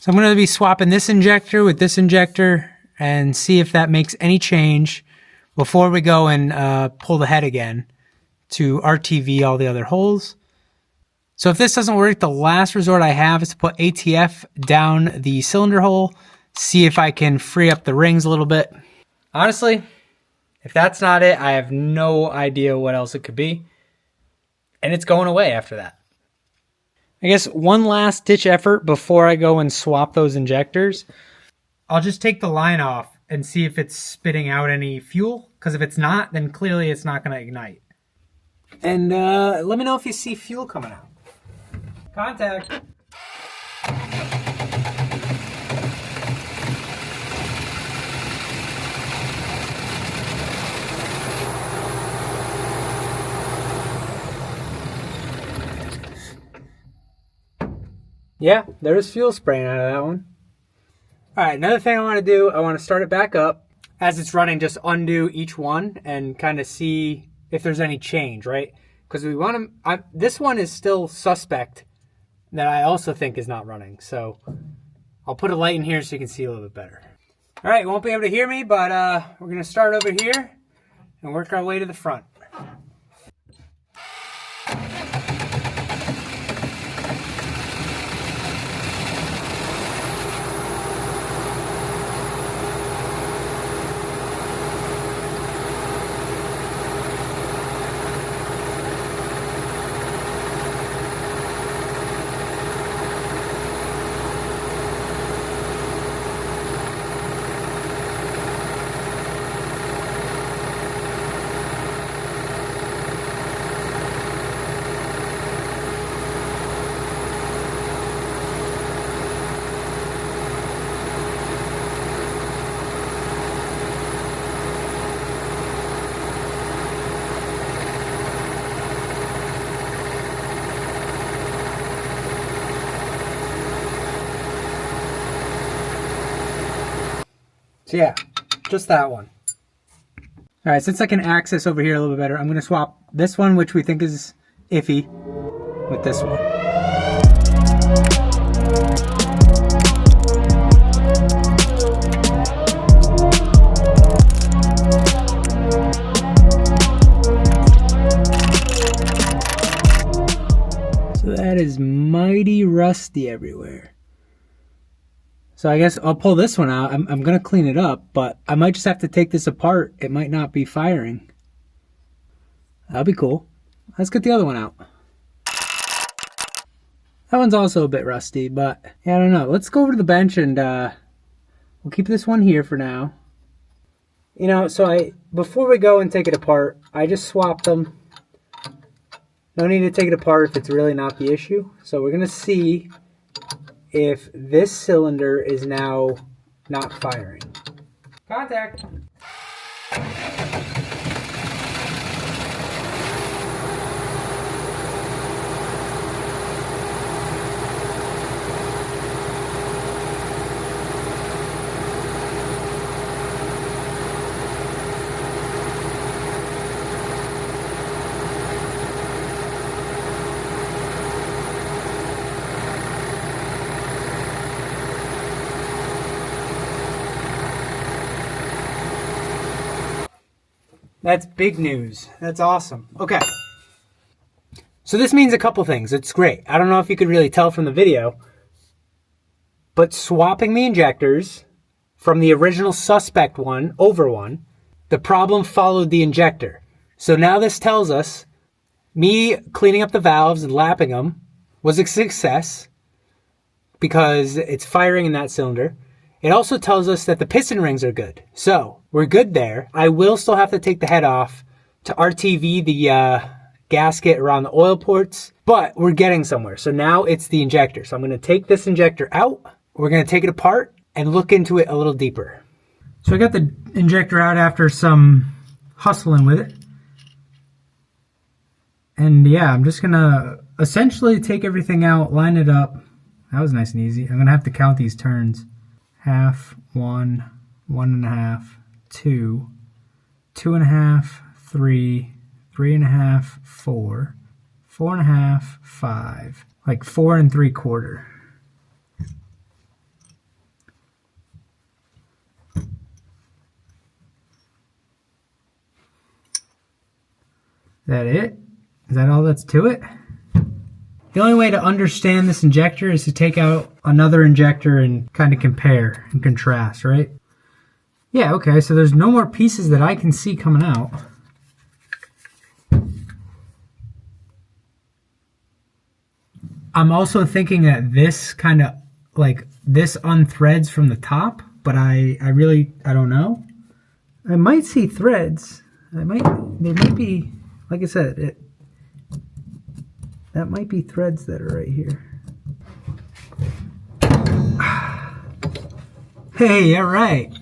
So I'm going to be swapping this injector with this injector and see if that makes any change before we go and pull the head again to RTV all the other holes. So if this doesn't work, the last resort I have is to put ATF down the cylinder hole, see if I can free up the rings a little bit. Honestly, if that's not it, I have no idea what else it could be. And it's going away after that. I guess one last ditch effort before I go and swap those injectors. I'll just take the line off and see if it's spitting out any fuel. Because if it's not, then clearly it's not going to ignite. And let me know if you see fuel coming out. Contact. Yeah, there's fuel spraying out of that one. All right, another thing I want to do, I want to start it back up. As it's running, just undo each one and kind of see if there's any change, right? Because we want to, this one is still suspect that I also think is not running. So I'll put a light in here so you can see a little bit better. All right, you won't be able to hear me, but we're going to start over here and work our way to the front. So yeah, just that one. All right, since I can access over here a little bit better, I'm going to swap this one, which we think is iffy, with this one. So that is mighty rusty everywhere. So I guess I'll pull this one out. I'm going to clean it up, but I might just have to take this apart. It might not be firing. That'll be cool. Let's get the other one out. That one's also a bit rusty, but yeah, I don't know. Let's go over to the bench and we'll keep this one here for now. You know, so before we go and take it apart, I just swapped them. No need to take it apart if it's really not the issue. So we're going to see if this cylinder is now not firing. Contact. That's big news. That's awesome. Okay. So this means a couple things. It's great. I don't know if you could really tell from the video, but swapping the injectors from the original suspect one over one, the problem followed the injector. So now this tells us me cleaning up the valves and lapping them was a success because it's firing in that cylinder. It also tells us that the piston rings are good. So we're good there. I will still have to take the head off to RTV the gasket around the oil ports, but we're getting somewhere. So now it's the injector. So I'm going to take this injector out. We're going to take it apart and look into it a little deeper. So I got the injector out after some hustling with it. And yeah, I'm just going to essentially take everything out, line it up. That was nice and easy. I'm going to have to count these turns. Half, 1, 1.5, 2, 2.5, 3, 3.5, 4, 4.5, 5. Like 4 3/4. that it? Is that all that's to it? The only way to understand this injector is to take out another injector and kind of compare and contrast, right? Yeah, okay, so there's no more pieces that I can see coming out. I'm also thinking that this kind of, like, this unthreads from the top, but I don't know. I might see threads. There might be, like I said, that might be threads that are right here. Hey, yeah, right.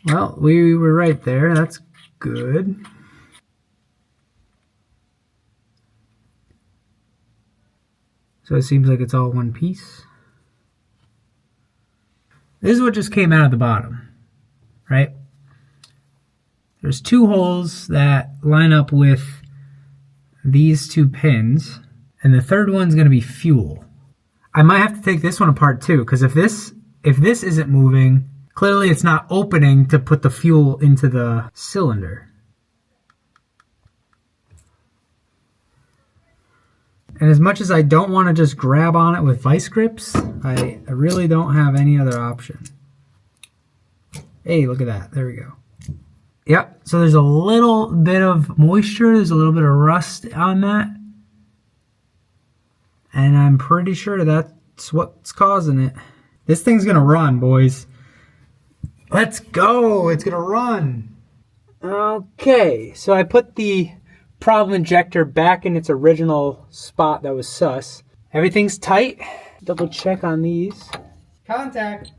Well, we were right there. That's good. So it seems like it's all one piece. This is what just came out of the bottom, right? There's two holes that line up with these two pins, and the third one's going to be fuel. I might have to take this one apart too, because if this isn't moving, clearly it's not opening to put the fuel into the cylinder. And as much as I don't want to just grab on it with vice grips, I really don't have any other option. Hey, look at that. There we go. Yep, so there's a little bit of moisture. There's a little bit of rust on that. And I'm pretty sure that's what's causing it. This thing's going to run, boys. Let's go. It's going to run. Okay, so I put the problem injector back in its original spot that was sus. Everything's tight. Double check on these. Contact.